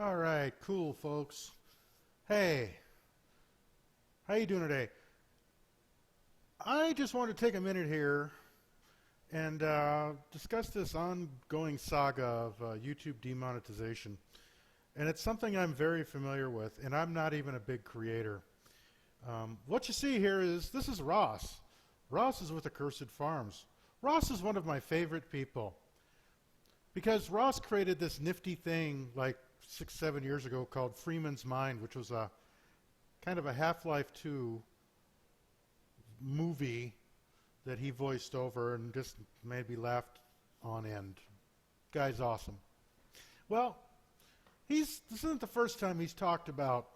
All right, cool, folks. Hey, how you doing today? I just wanted to take a minute here and discuss this ongoing saga of YouTube demonetization. And it's something I'm very familiar with, and I'm not even a big creator. What you see here is, this is Ross. Ross is with Accursed Farms. Ross is one of my favorite people because Ross created this nifty thing like 6, 7 years ago called Freeman's Mind, which was a kind of a Half-Life 2 movie that he voiced over and just made me laugh on end. Guy's awesome. Well, this isn't the first time he's talked about,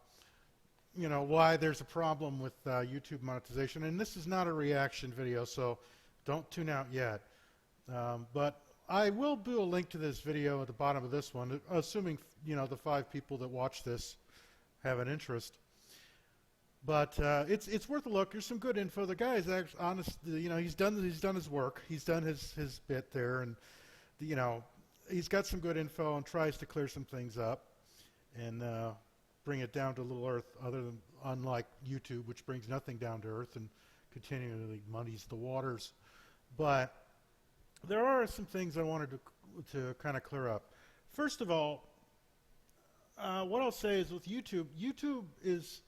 why there's a problem with YouTube monetization. And this is not a reaction video, so don't tune out yet. But I will do a link to this video at the bottom of this one, assuming the 5 people that watch this have an interest. But it's worth a look. There's some good info. The guy is actually honest. He's done his work. He's done his bit there, and he's got some good info and tries to clear some things up and bring it down to little earth. Unlike YouTube, which brings nothing down to earth and continually muddies the waters. But there are some things I wanted to kind of clear up. First of all, what I'll say is with YouTube is,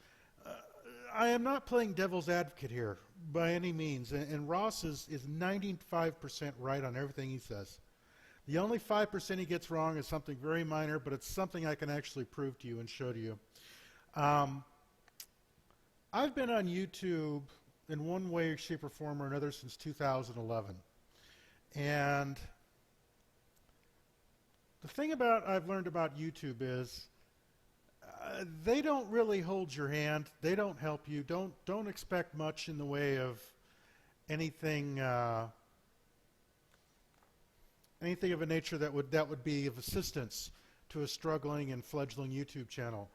I am not playing devil's advocate here by any means, and Ross is 95% right on everything he says. The only 5% he gets wrong is something very minor, but it's something I can actually prove to you and show to you. I've been on YouTube in one way, shape, or form or another since 2011. And the thing I've learned about YouTube is they don't really hold your hand. They don't help you. Don't expect much in the way of anything anything of a nature that would be of assistance to a struggling and fledgling YouTube channel.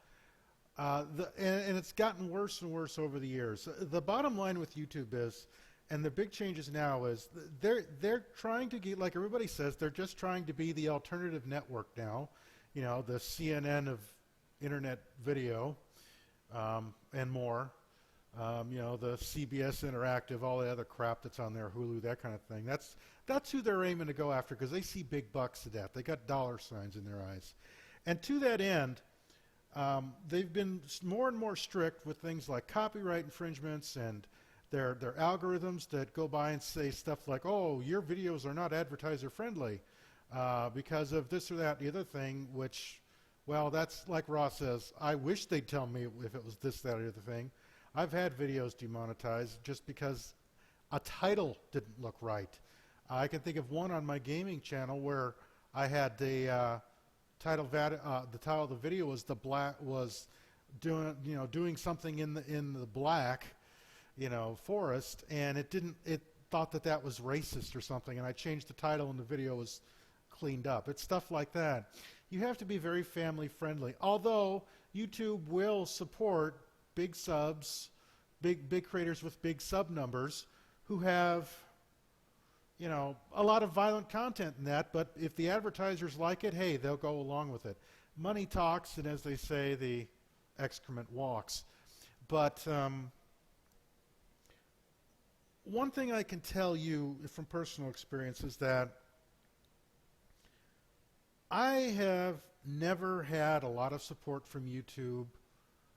And it's gotten worse and worse over the years. The bottom line with YouTube is, and the big changes now is, they're trying to get, like everybody says, they're just trying to be the alternative network now. The CNN of internet video and more. The CBS Interactive, all the other crap that's on there, Hulu, that kind of thing. That's who they're aiming to go after because they see big bucks to death. They got dollar signs in their eyes. And to that end, they've been more and more strict with things like copyright infringements and their algorithms that go by and say stuff like, oh, your videos are not advertiser friendly because of this or that, the other thing, which, well, that's like Ross says, I wish they'd tell me if it was this, that, or the other thing. I've had videos demonetized just because a title didn't look right. I can think of one on my gaming channel where I had the title of the video was doing something in the black forest, and it thought that was racist or something, and I changed the title and the video was cleaned up. It's stuff like that. You have to be very family friendly, although YouTube will support big subs, big creators with big sub numbers who have a lot of violent content in that, but if the advertisers like it, hey, they'll go along with it. Money talks, and as they say, the excrement walks. But one thing I can tell you from personal experience is that I have never had a lot of support from YouTube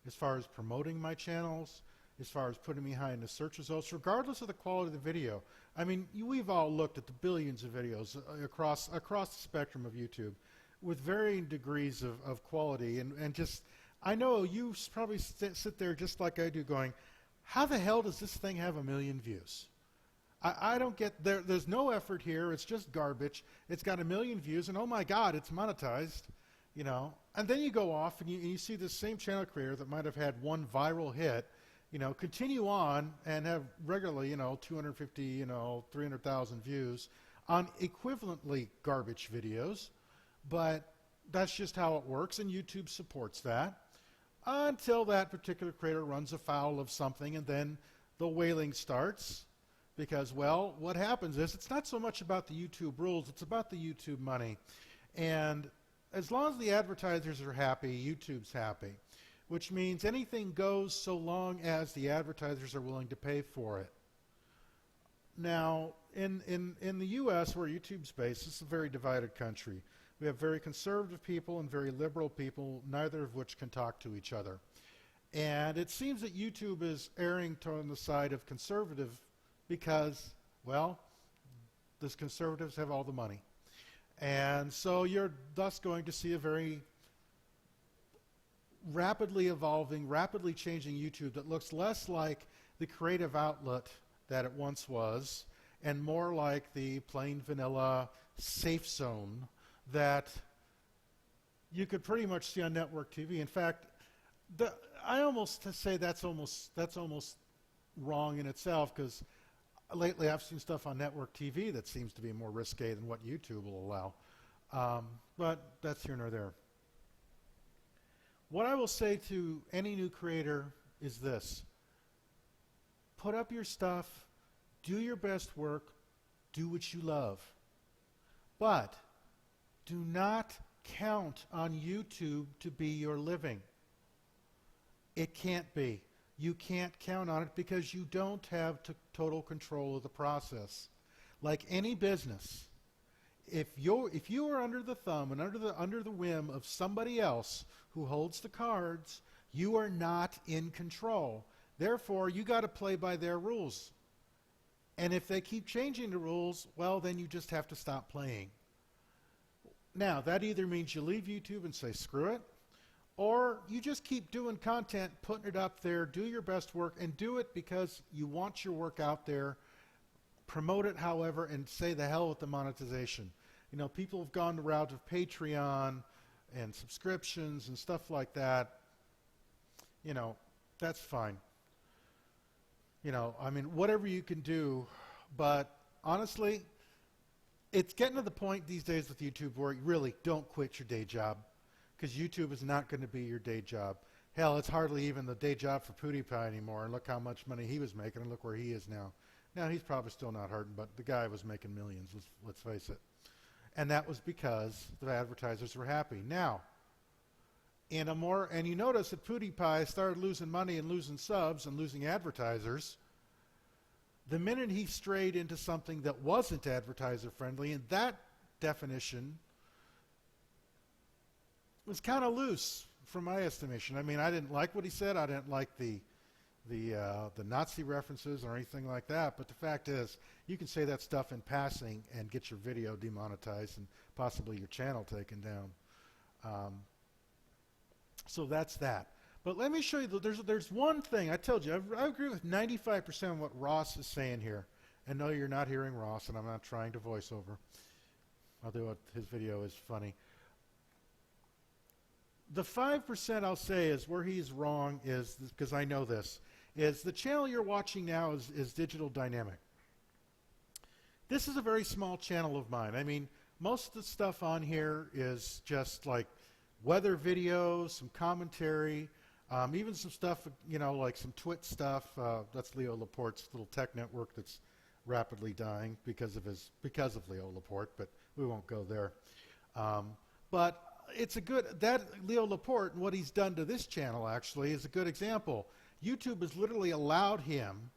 as far as promoting my channels, as far as putting me high in the search results, regardless of the quality of the video. I mean, we've all looked at the billions of videos across the spectrum of YouTube with varying degrees of quality, and just, I know you probably sit there just like I do going, how the hell does this thing have 1 million views? I don't get, there's no effort here, it's just garbage, it's got 1 million views, and oh my God, it's monetized, and then you go off and you see this same channel creator that might have had one viral hit, continue on and have regularly, 250, 300,000 views on equivalently garbage videos, but that's just how it works, and YouTube supports that until that particular creator runs afoul of something, and then the wailing starts because, well, what happens is it's not so much about the YouTube rules, it's about the YouTube money. And as long as the advertisers are happy, YouTube's happy, which means anything goes so long as the advertisers are willing to pay for it. Now, in the U.S., where YouTube's based, this is a very divided country. We have very conservative people and very liberal people, neither of which can talk to each other. And it seems that YouTube is erring on the side of conservative because, well, the conservatives have all the money. And so you're thus going to see a very rapidly evolving, rapidly changing YouTube that looks less like the creative outlet that it once was and more like the plain vanilla safe zone that you could pretty much see on network TV. In fact, I almost say that's almost wrong in itself, because lately I've seen stuff on network TV that seems to be more risque than what YouTube will allow. But that's here nor there. What I will say to any new creator is this: put up your stuff, do your best work, do what you love. But do not count on YouTube to be your living. It can't be. You can't count on it because you don't have total control of the process. Like any business, if you are under the thumb and under the whim of somebody else who holds the cards, you are not in control. Therefore, you got to play by their rules. And if they keep changing the rules, well, then you just have to stop playing. Now, that either means you leave YouTube and say, screw it, or you just keep doing content, putting it up there, do your best work, and do it because you want your work out there. Promote it, however, and say the hell with the monetization. You know, people have gone the route of Patreon and subscriptions and stuff like that. You know, that's fine. You know, I mean, whatever you can do, but honestly, it's getting to the point these days with YouTube where you really don't quit your day job, because YouTube is not going to be your day job. Hell, it's hardly even the day job for PewDiePie anymore, and look how much money he was making, and look where he is now. Now, he's probably still not hurting, but the guy was making millions, let's face it. And that was because the advertisers were happy. Now, and you notice that PewDiePie started losing money and losing subs and losing advertisers the minute he strayed into something that wasn't advertiser friendly, and that definition was kind of loose from my estimation. I mean, I didn't like what he said. I didn't like the Nazi references or anything like that, but the fact is, you can say that stuff in passing and get your video demonetized and possibly your channel taken down. So that's that. But let me show you, there's one thing, I told you, I agree with 95% of what Ross is saying here. And no, you're not hearing Ross, and I'm not trying to voice over, although his video is funny. The 5% I'll say is where he's wrong is, because I know this, is the channel you're watching now is Digital Dynamic. This is a very small channel of mine. I mean, most of the stuff on here is just like weather videos, some commentary, even some stuff, you know, like some Twit stuff. That's Leo Laporte's little tech network that's rapidly dying because of Leo Laporte, but we won't go there. But it's that Leo Laporte and what he's done to this channel actually is a good example. YouTube has literally allowed him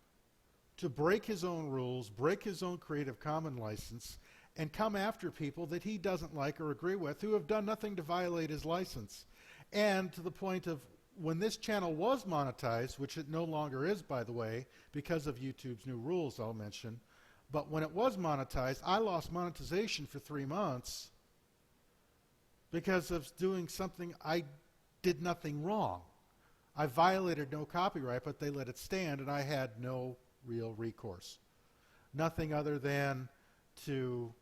to break his own rules, break his own Creative Commons license, and come after people that he doesn't like or agree with who have done nothing to violate his license. And to the point of when this channel was monetized, which it no longer is, by the way, because of YouTube's new rules I'll mention, but when it was monetized, I lost monetization for 3 months because of doing something I did nothing wrong. I violated no copyright, but they let it stand, and I had no real recourse. Nothing other than to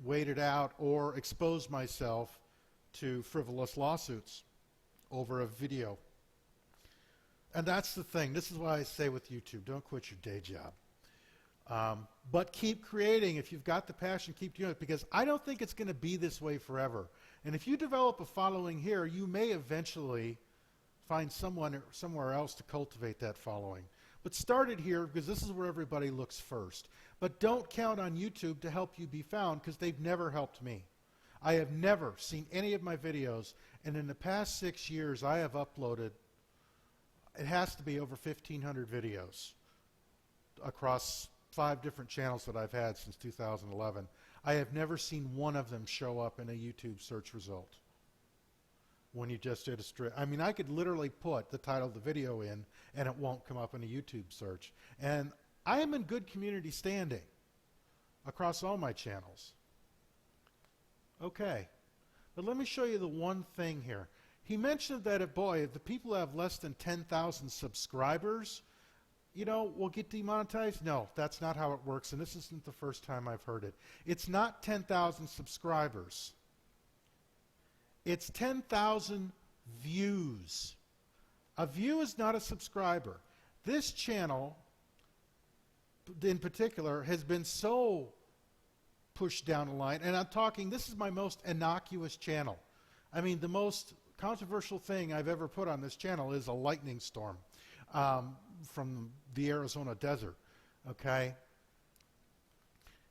wait it out or expose myself to frivolous lawsuits over a video. And that's the thing. This is why I say with YouTube, don't quit your day job. But keep creating. If you've got the passion, keep doing it, because I don't think it's going to be this way forever. And if you develop a following here, you may eventually find someone somewhere else to cultivate that following. But start it here, because this is where everybody looks first. But don't count on YouTube to help you be found, because they've never helped me. I have never seen any of my videos, and in the past 6 years I have uploaded, it has to be over 1,500 videos across 5 different channels that I've had since 2011. I have never seen one of them show up in a YouTube search result. When you just did a strip, I mean, I could literally put the title of the video in and it won't come up in a YouTube search. And I am in good community standing across all my channels. Okay, but let me show you the one thing here. He mentioned that if the people who have less than 10,000 subscribers, will get demonetized. No, that's not how it works, and this isn't the first time I've heard it. It's not 10,000 subscribers. It's 10,000 views. A view is not a subscriber. This channel, in particular, has been so pushed down the line, and I'm talking, this is my most innocuous channel. I mean, the most controversial thing I've ever put on this channel is a lightning storm from the Arizona desert, okay?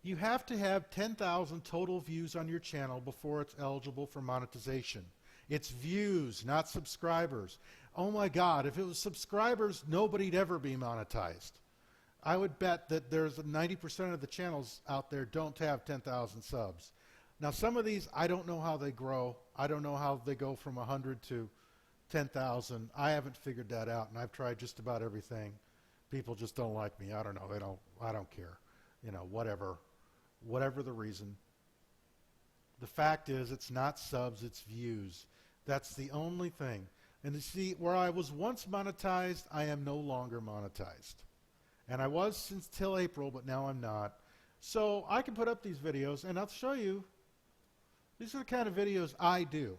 You have to have 10,000 total views on your channel before it's eligible for monetization. It's views, not subscribers. Oh my God, if it was subscribers, nobody'd ever be monetized. I would bet that there's 90% of the channels out there don't have 10,000 subs. Now some of these, I don't know how they grow. I don't know how they go from 100 to 10,000. I haven't figured that out, and I've tried just about everything. People just don't like me. I don't know. I don't care. Whatever the reason. The fact is, it's not subs, it's views. That's the only thing. And you see, where I was once monetized, I am no longer monetized. And I was since till April, but now I'm not. So I can put up these videos, and I'll show you. These are the kind of videos I do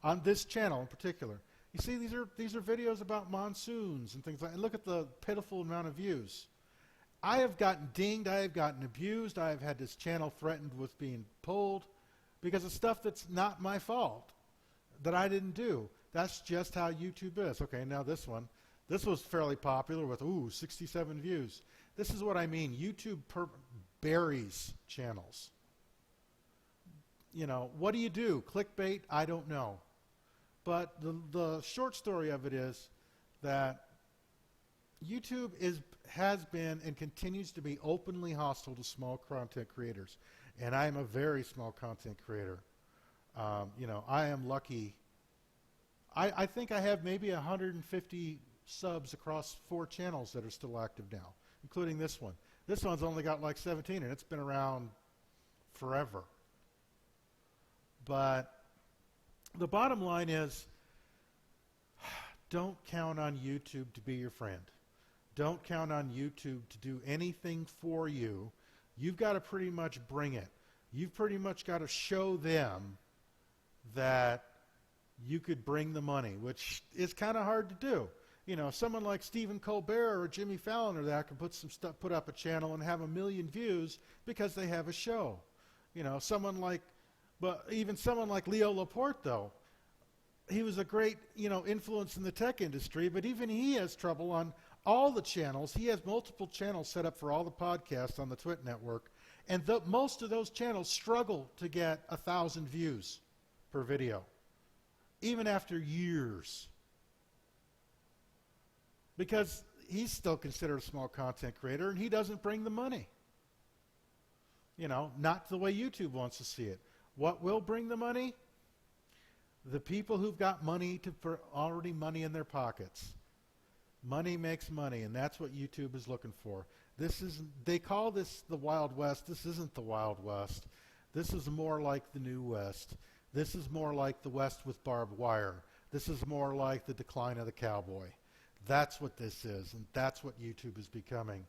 on this channel in particular. You see, these are videos about monsoons and things like that. And look at the pitiful amount of views. I have gotten dinged, I have gotten abused, I have had this channel threatened with being pulled because of stuff that's not my fault, that I didn't do. That's just how YouTube is. Okay, now this one. This was fairly popular with, 67 views. This is what I mean. YouTube buries channels. What do you do? Clickbait? I don't know. But the short story of it is that YouTube has been and continues to be openly hostile to small content creators. And I am a very small content creator. I am lucky. I think I have maybe 150 subs across 4 channels that are still active now, including this one. This one's only got like 17, and it's been around forever. But the bottom line is, don't count on YouTube to be your friend. Don't count on YouTube to do anything for you. You've got to pretty much bring it. You've pretty much got to show them that you could bring the money, which is kind of hard to do. Someone like Stephen Colbert or Jimmy Fallon or that can put up a channel and have 1 million views because they have a show. Even someone like Leo Laporte, though, he was a great, influence in the tech industry, but even he has trouble on all the channels. He has multiple channels set up for all the podcasts on the Twit network, and most of those channels struggle to get 1,000 views per video, even after years. Because he's still considered a small content creator, and he doesn't bring the money. Not the way YouTube wants to see it. What will bring the money? The people who've got already money in their pockets. Money makes money, and that's what YouTube is looking for. They call this the Wild West. This isn't the Wild West. This is more like the New West. This is more like the West with barbed wire. This is more like the decline of the cowboy. That's what this is, and that's what YouTube is becoming.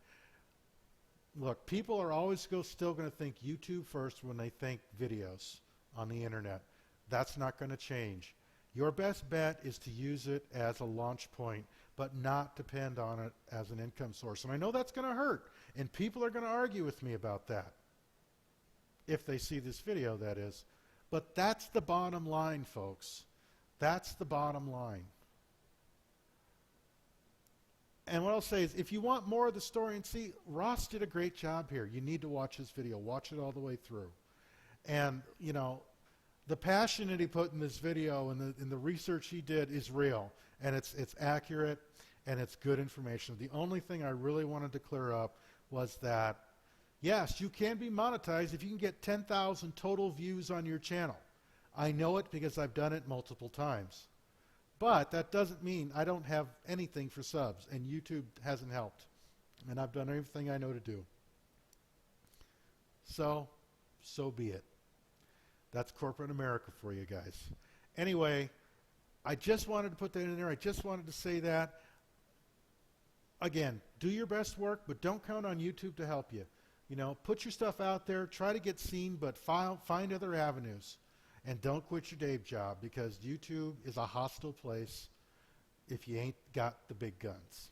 Look, people are always still going to think YouTube first when they think videos on the internet. That's not going to change. Your best bet is to use it as a launch point, but not depend on it as an income source. And I know that's going to hurt, and people are going to argue with me about that, if they see this video, that is. But that's the bottom line, folks. That's the bottom line. And what I'll say is, if you want more of the story, and see, Ross did a great job here. You need to watch his video. Watch it all the way through. And, The passion that he put in this video and the research he did is real, and it's accurate, and it's good information. The only thing I really wanted to clear up was that, yes, you can be monetized if you can get 10,000 total views on your channel. I know it because I've done it multiple times. But that doesn't mean I don't have anything for subs, and YouTube hasn't helped. And I've done everything I know to do. So be it. That's corporate America for you guys. Anyway, I just wanted to put that in there. I just wanted to say that. Again, do your best work, but don't count on YouTube to help you. You know, put your stuff out there, try to get seen, but find other avenues. And don't quit your day job, because YouTube is a hostile place if you ain't got the big guns.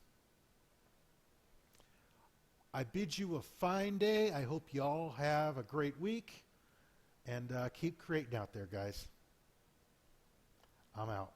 I bid you a fine day. I hope you all have a great week. And keep creating out there, guys. I'm out.